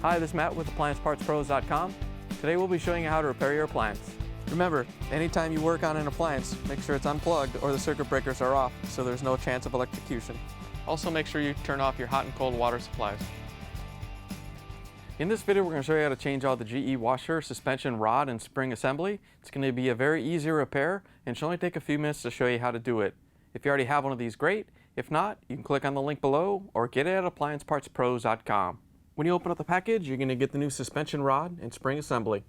Hi, this is Matt with AppliancePartsPros.com. Today we'll be showing you how to repair your appliance. Remember, anytime you work on an appliance, make sure it's unplugged or the circuit breakers are off so there's no chance of electrocution. Also make sure you turn off your hot and cold water supplies. In this video we're going to show you how to change out the GE washer, suspension rod, and spring assembly. It's going to be a very easy repair and should only take a few minutes to show you how to do it. If you already have one of these, great. If not, you can click on the link below or get it at AppliancePartsPros.com. When you open up the package, you're going to get the new suspension rod and spring assembly.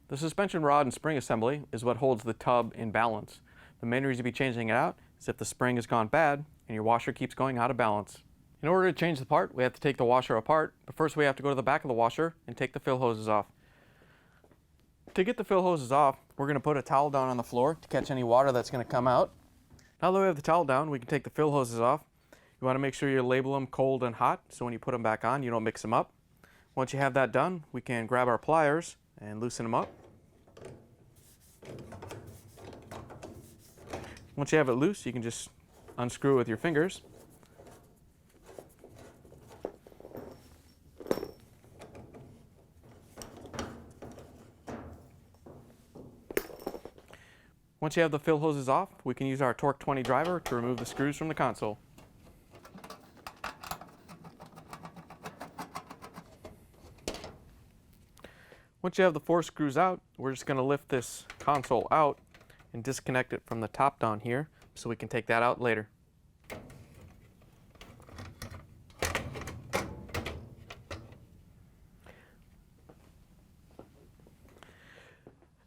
The suspension rod and spring assembly is what holds the tub in balance. The main reason to be changing it out is if the spring has gone bad and your washer keeps going out of balance. In order to change the part, we have to take the washer apart, but first we have to go to the back of the washer and take the fill hoses off. To get the fill hoses off, we're going to put a towel down on the floor to catch any water that's going to come out. Now that we have the towel down, we can take the fill hoses off. You want to make sure you label them cold and hot, so when you put them back on, you don't mix them up. Once you have that done, we can grab our pliers and loosen them up. Once you have it loose, you can just unscrew it with your fingers. Once you have the fill hoses off, we can use our Torque 20 driver to remove the screws from the console. Once you have the 4 screws out, we're just going to lift this console out and disconnect it from the top down here so we can take that out later.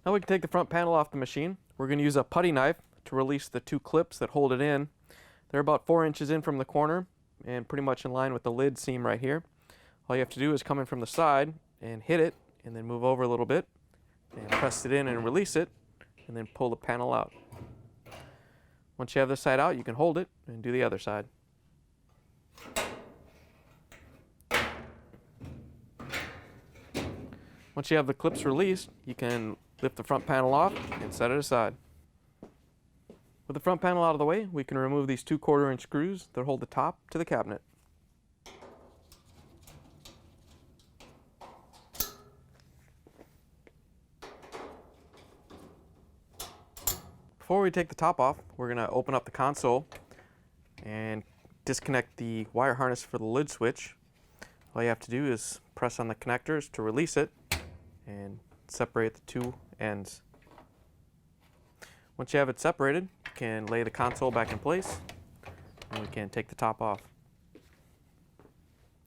Now we can take the front panel off the machine. We're going to use a putty knife to release the 2 clips that hold it in. They're about 4 inches in from the corner and pretty much in line with the lid seam right here. All you have to do is come in from the side and hit it and then move over a little bit and press it in and release it and then pull the panel out. Once you have this side out, you can hold it and do the other side. Once you have the clips released, you can lift the front panel off and set it aside. With the front panel out of the way, we can remove these 2 1/4-inch screws that hold the top to the cabinet. Before we take the top off, we're going to open up the console and disconnect the wire harness for the lid switch. All you have to do is press on the connectors to release it and separate the 2 ends. Once you have it separated, you can lay the console back in place and we can take the top off.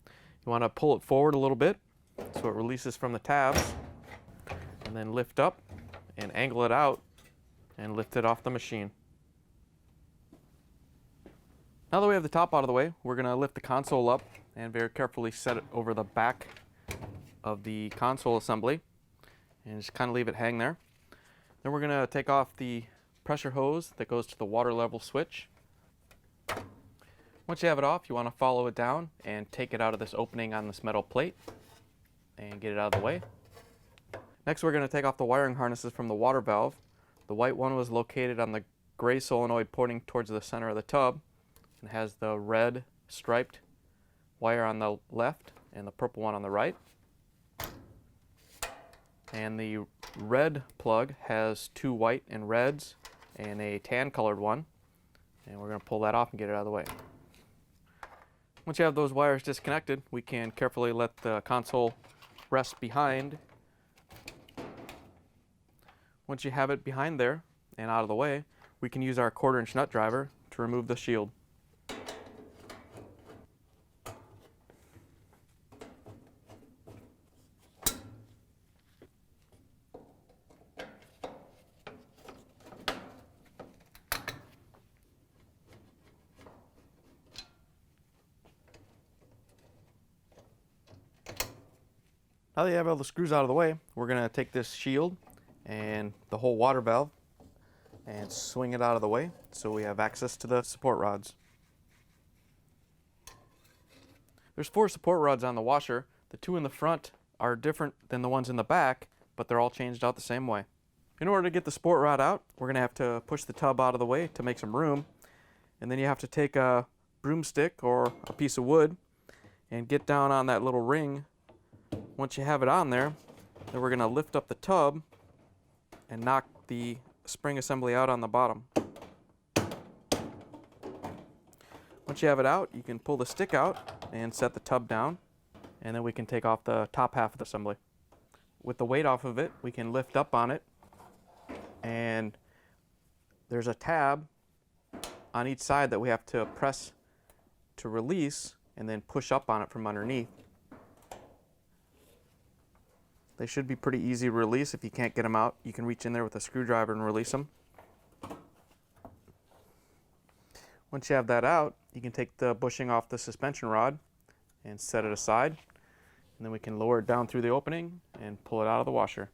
You want to pull it forward a little bit so it releases from the tabs, and then lift up and angle it out and lift it off the machine. Now that we have the top out of the way, we're going to lift the console up and very carefully set it over the back of the console assembly and just kind of leave it hang there. Then we're going to take off the pressure hose that goes to the water level switch. Once you have it off, you want to follow it down and take it out of this opening on this metal plate and get it out of the way. Next, we're going to take off the wiring harnesses from the water valve. The white one was located on the gray solenoid pointing towards the center of the tub and has the red striped wire on the left and the purple one on the right. And the red plug has 2 white and reds and a tan colored one. And we're going to pull that off and get it out of the way. Once you have those wires disconnected, we can carefully let the console rest behind. Once you have it behind there and out of the way, we can use our 1/4-inch nut driver to remove the shield. Now that you have all the screws out of the way, we're going to take this shield and the whole water valve and swing it out of the way so we have access to the support rods. There's 4 support rods on the washer. The 2 in the front are different than the ones in the back, but they're all changed out the same way. In order to get the support rod out, we're going to have to push the tub out of the way to make some room, and then you have to take a broomstick or a piece of wood and get down on that little ring Once you have it on there, then we're going to lift up the tub and knock the spring assembly out on the bottom. Once you have it out, you can pull the stick out and set the tub down, and then we can take off the top half of the assembly. With the weight off of it, we can lift up on it, and there's a tab on each side that we have to press to release and then push up on it from underneath. They should be pretty easy to release. If you can't get them out, you can reach in there with a screwdriver and release them. Once you have that out, you can take the bushing off the suspension rod and set it aside, and then we can lower it down through the opening and pull it out of the washer.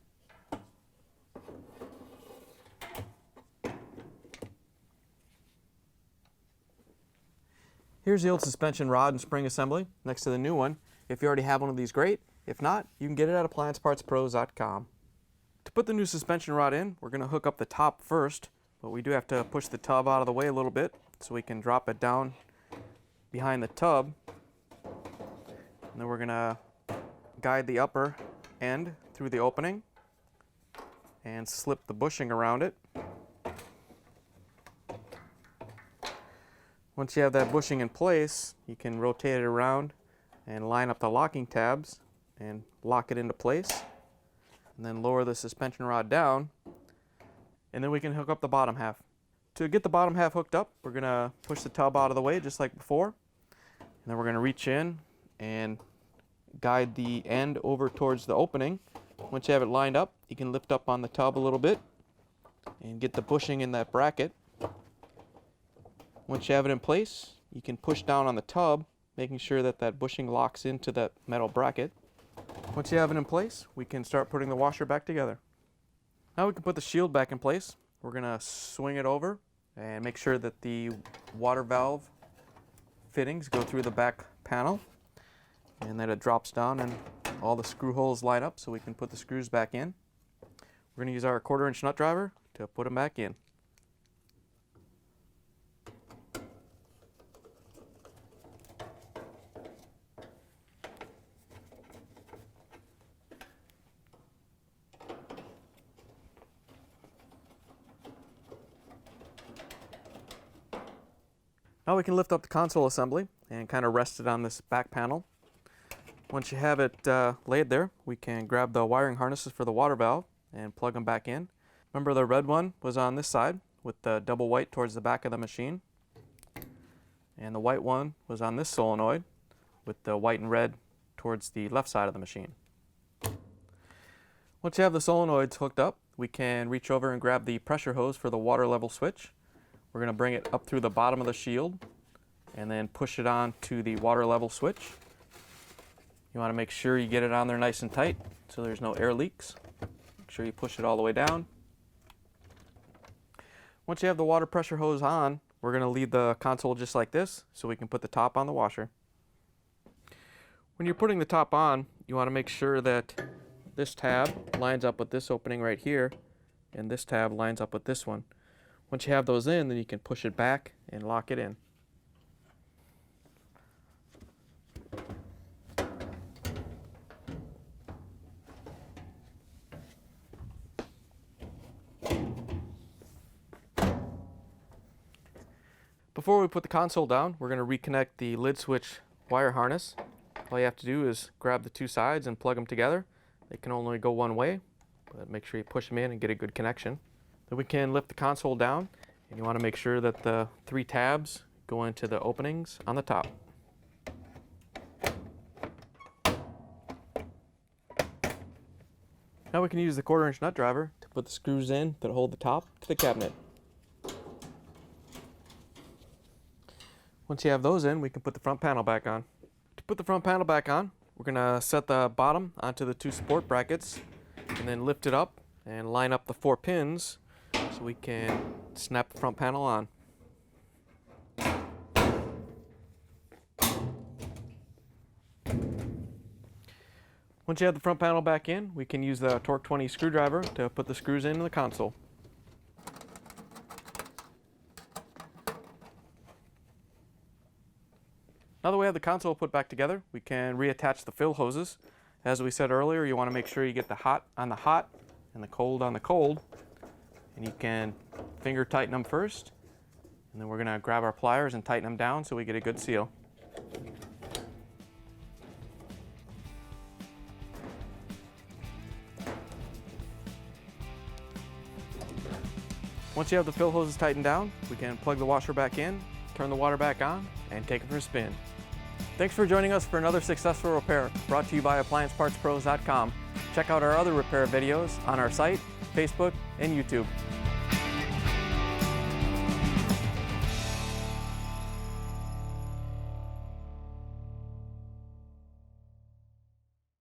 Here's the old suspension rod and spring assembly next to the new one. If you already have one of these, great. If not, you can get it at appliancepartspros.com. To put the new suspension rod in, we're going to hook up the top first, but we do have to push the tub out of the way a little bit so we can drop it down behind the tub. And then we're going to guide the upper end through the opening and slip the bushing around it. Once you have that bushing in place, you can rotate it around and line up the locking tabs and lock it into place, and then lower the suspension rod down, and then we can hook up the bottom half. To get the bottom half hooked up, we're going to push the tub out of the way just like before, and then we're going to reach in and guide the end over towards the opening. Once you have it lined up, you can lift up on the tub a little bit and get the bushing in that bracket. Once you have it in place, you can push down on the tub, making sure that that bushing locks into that metal bracket. Once you have it in place, we can start putting the washer back together. Now we can put the shield back in place. We're going to swing it over and make sure that the water valve fittings go through the back panel and that it drops down and all the screw holes line up so we can put the screws back in. We're going to use our 1/4-inch nut driver to put them back in. Now we can lift up the console assembly and kind of rest it on this back panel. Once you have it laid there, we can grab the wiring harnesses for the water valve and plug them back in. Remember, the red one was on this side with the double white towards the back of the machine, and the white one was on this solenoid with the white and red towards the left side of the machine. Once you have the solenoids hooked up, we can reach over and grab the pressure hose for the water level switch. We're going to bring it up through the bottom of the shield and then push it on to the water level switch. You want to make sure you get it on there nice and tight so there's no air leaks. Make sure you push it all the way down. Once you have the water pressure hose on, we're going to leave the console just like this so we can put the top on the washer. When you're putting the top on, you want to make sure that this tab lines up with this opening right here, and this tab lines up with this one. Once you have those in, then you can push it back and lock it in. Before we put the console down, we're going to reconnect the lid switch wire harness. All you have to do is grab the two sides and plug them together. They can only go one way, but make sure you push them in and get a good connection. Then we can lift the console down, and you want to make sure that the 3 tabs go into the openings on the top. Now we can use the 1/4-inch nut driver to put the screws in that hold the top to the cabinet. Once you have those in, we can put the front panel back on. To put the front panel back on, we're going to set the bottom onto the 2 support brackets and then lift it up and line up the 4 pins so we can snap the front panel on. Once you have the front panel back in, we can use the Torque 20 screwdriver to put the screws in the console. Now that we have the console put back together, we can reattach the fill hoses. As we said earlier, you want to make sure you get the hot on the hot and the cold on the cold. And you can finger tighten them first. And then we're going to grab our pliers and tighten them down so we get a good seal. Once you have the fill hoses tightened down, we can plug the washer back in, turn the water back on, and take it for a spin. Thanks for joining us for another successful repair brought to you by AppliancePartsPros.com. Check out our other repair videos on our site, Facebook, and YouTube.